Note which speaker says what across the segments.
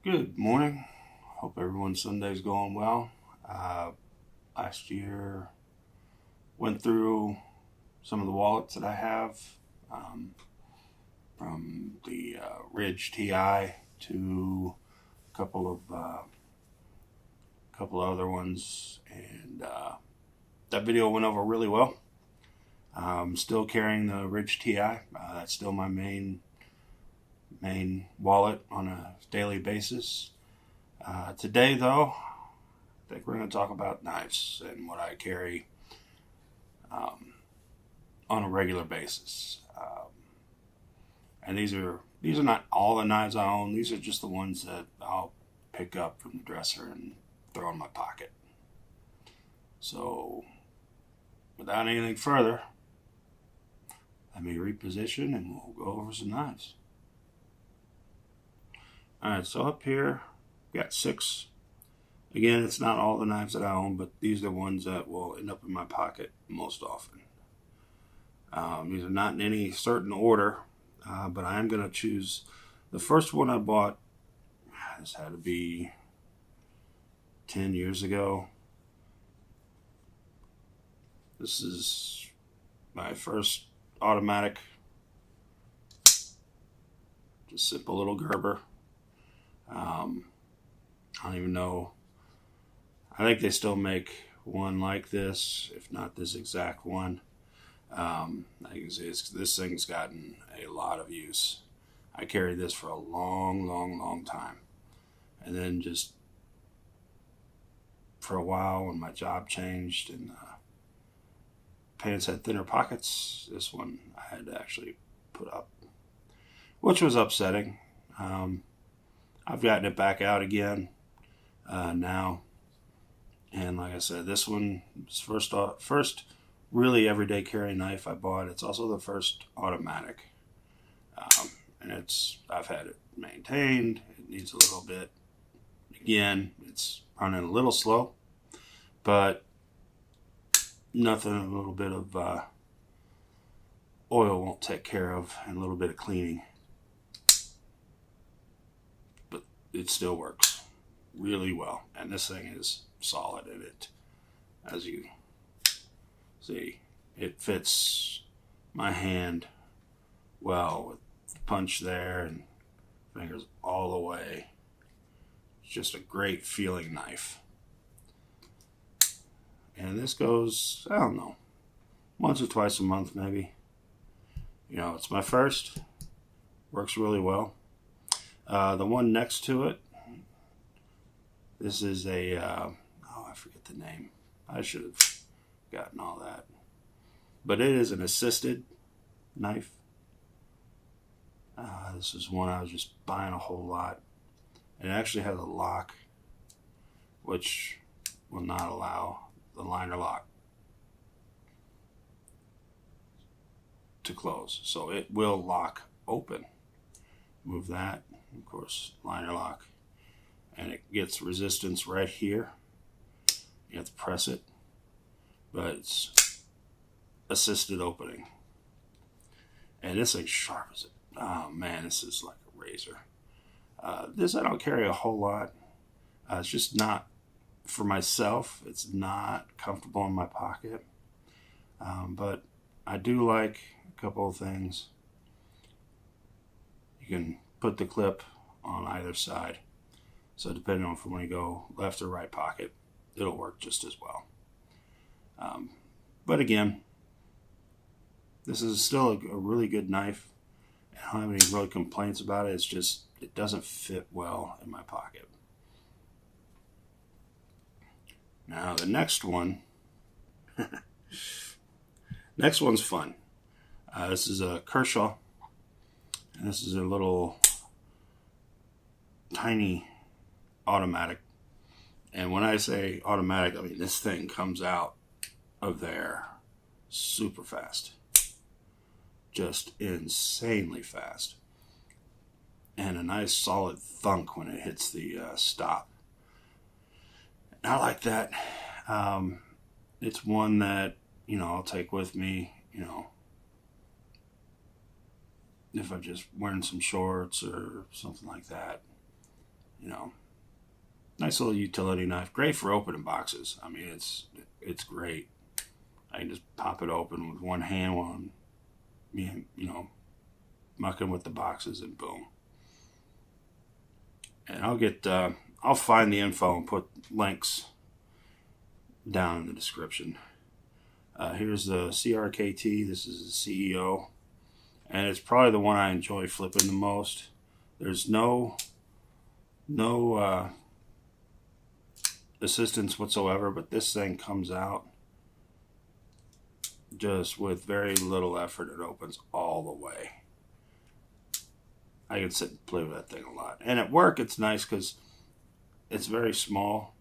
Speaker 1: Good morning. Hope everyone's Sunday's going well. Last year went through some of the wallets that I have, from the Ridge TI to a couple other ones, and that video went over really well. I'm still carrying the Ridge TI. That's still my main wallet on a daily basis. Today, though, I think we're going to talk about knives and what I carry on a regular basis. And these are not all the knives I own. These are just the ones that I'll pick up from the dresser and throw in my pocket. So, without anything further, let me reposition and we'll go over some knives. Alright, so up here, got 6. Again, it's not all the knives that I own, but these are the ones that will end up in my pocket most often. These are not in any certain order, but I am going to choose the first one I bought. This had to be 10 years ago. This is my first automatic, just simple little Gerber. I don't even know. I think they still make one like this, if not this exact one. I can say this thing's gotten a lot of use. I carried this for a long time. And then just for a while when my job changed and pants had thinner pockets, this one I had to actually put up, which was upsetting. I've gotten it back out again now, and like I said, this one was first really everyday carry knife I bought. It's also the first automatic, and I've had it maintained. It needs a little bit. Again, it's running a little slow, but nothing a little bit of oil won't take care of, and a little bit of cleaning. It still works really well, and this thing is solid in it. As you see, it fits my hand well with the punch there and fingers all the way. It's just a great feeling knife. And this goes, I don't know, once or twice a month maybe. You know, it's my first. Works really well. The one next to it, this is a, I forget the name. I should have gotten all that. But it is an assisted knife. This is one I was just buying a whole lot. It actually has a lock, which will not allow the liner lock to close. So it will lock open. Move that. Of course, liner lock, and it gets resistance right here. You have to press it, but it's assisted opening. And this thing's sharp as it. Oh man, this is like a razor. This I don't carry a whole lot. It's just not for myself. It's not comfortable in my pocket. But I do like a couple of things. You can put the clip on either side, so depending on if you want to go left or right pocket, it'll work just as well. But again, this is still a really good knife. I don't have any real complaints about it. It's just it doesn't fit well in my pocket. Now the next one, next one's fun. This is a KERSHAW, and this is a little tiny automatic. And when I say automatic, I mean this thing comes out of there super fast. Just insanely fast. And a nice solid thunk when it hits the stop. And I like that. It's one that, you know, I'll take with me, you know, if I'm just wearing some shorts or something like that. you know, nice little utility knife. Great for opening boxes. I mean, it's great. I can just pop it open with one hand while I'm, you know, mucking with the boxes, and boom. And I'll find the info and put links down in the description. Here's the CRKT. This is the CEO, and it's probably the one I enjoy flipping the most. There's no assistance whatsoever, but this thing comes out just with very little effort. It opens all the way. I can sit and play with that thing a lot. And at work, it's nice because it's very small,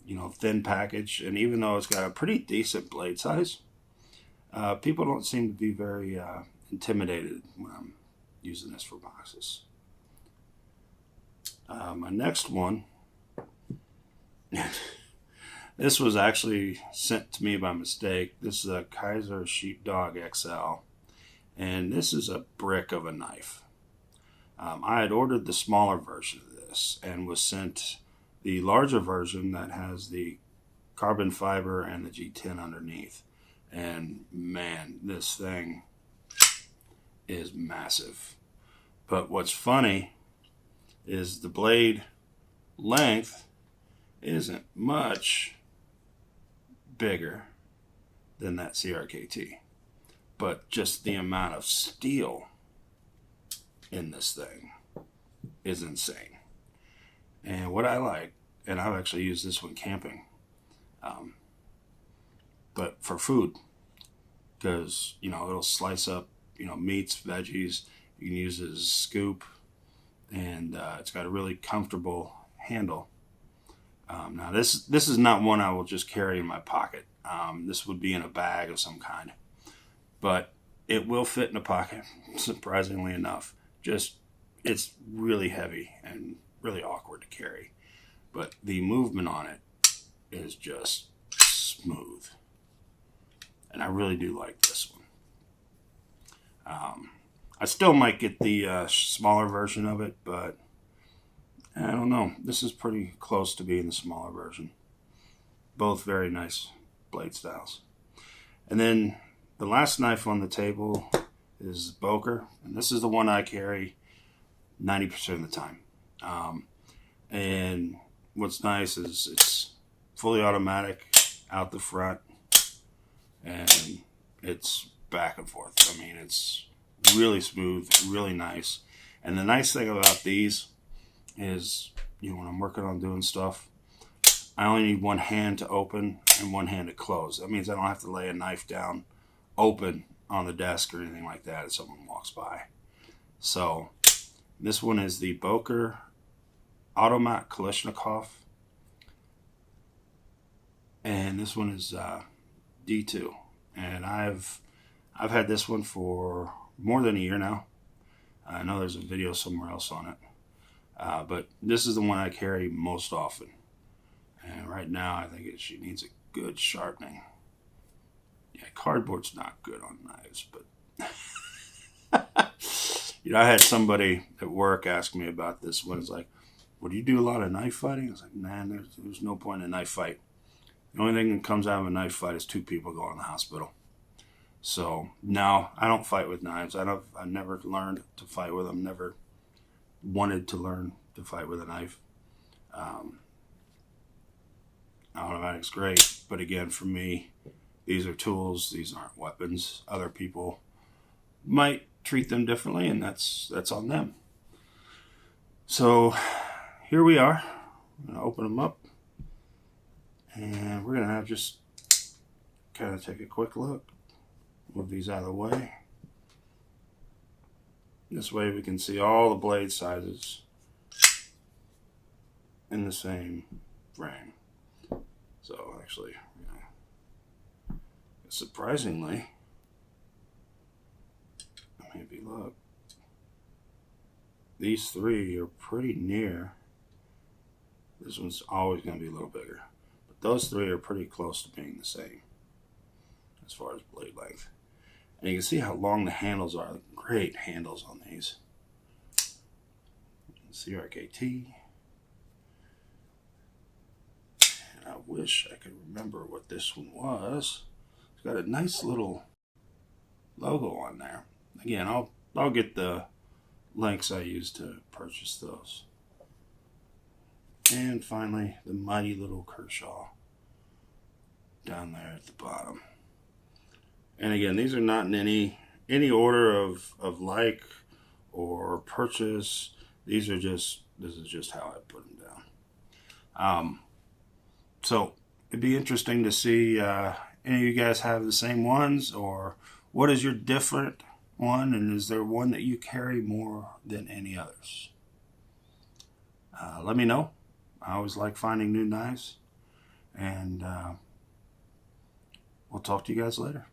Speaker 1: you know, thin package. And even though it's got a pretty decent blade size, people don't seem to be very intimidated when I'm using this for boxes. My next one, this was actually sent to me by mistake. This is a Kiser SHEEPDOG XL, and this is a brick of a knife. I had ordered the smaller version of this and was sent the larger version that has the carbon fiber and the G10 underneath. And man, this thing is massive. But what's funny is the blade length isn't much bigger than that CRKT, but just the amount of steel in this thing is insane. And what I like, and I've actually used this one camping, but for food, because, you know, it'll slice up, you know, meats, veggies. You can use it as a scoop, and it's got a really comfortable handle. Now this is not one I will just carry in my pocket. This would be in a bag of some kind, but it will fit in a pocket, surprisingly enough. Just, it's really heavy and really awkward to carry, but the movement on it is just smooth, and I really do like this one. I still might get the smaller version of it, but I don't know. This is pretty close to being the smaller version. Both very nice blade styles. And then the last knife on the table is Boker, and this is the one I carry 90% of the time. And what's nice is it's fully automatic out the front, and it's back and forth. I mean, it's really smooth, really nice. And the nice thing about these is, you know, when I'm working on doing stuff, I only need one hand to open and one hand to close. That means I don't have to lay a knife down open on the desk or anything like that if someone walks by. So this one is the Boker Automat KALASHNIKOV, and this one is D2, and I've had this one for more than a year now. I know there's a video somewhere else on it, but this is the one I carry most often. And right now, I think she needs a good sharpening. Yeah, cardboard's not good on knives, but you know, I had somebody at work ask me about this one. It's like, well, do you do a lot of knife fighting? I was like, man, there's no point in a knife fight. The only thing that comes out of a knife fight is 2 people going to the hospital. So no, I don't fight with knives. I never learned to fight with them. Never wanted to learn to fight with a knife. Automatic's great, but again, for me, these are tools. These aren't weapons. Other people might treat them differently, and that's on them. So here we are. I'm gonna open them up, and we're gonna have just kind of take a quick look. Move these out of the way. This way we can see all the blade sizes in the same frame. So actually, surprisingly, maybe look, these 3 are pretty near. This one's always going to be a little bigger, but those 3 are pretty close to being the same as far as blade length. And you can see how long the handles are. Great handles on these. CRKT. I wish I could remember what this one was. It's got a nice little logo on there. Again, I'll get the links I used to purchase those. And finally, the mighty little Kershaw down there at the bottom. And again, these are not in any order of like or purchase. This is just how I put them down. So it'd be interesting to see any of you guys have the same ones, or what is your different one, and is there one that you carry more than any others? Let me know. I always like finding new knives, and we'll talk to you guys later.